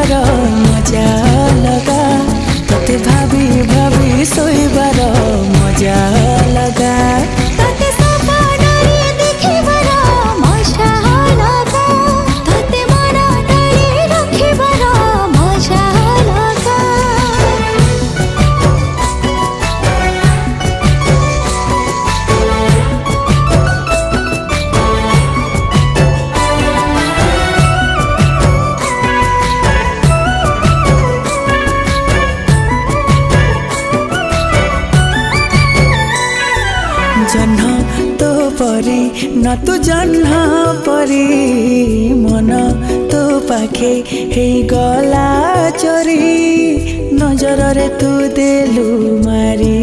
देखिबार मजा लगा तोते भाभी भाभी सोइबार मजा लगा तोते सपनारे देखिबार मजा लगा तोते मन तले रखिबार मजा लगा जह्न तो परी न तू जह्न परी मन तो पाखे हे गला चोरी नजर रे तू देलु मारी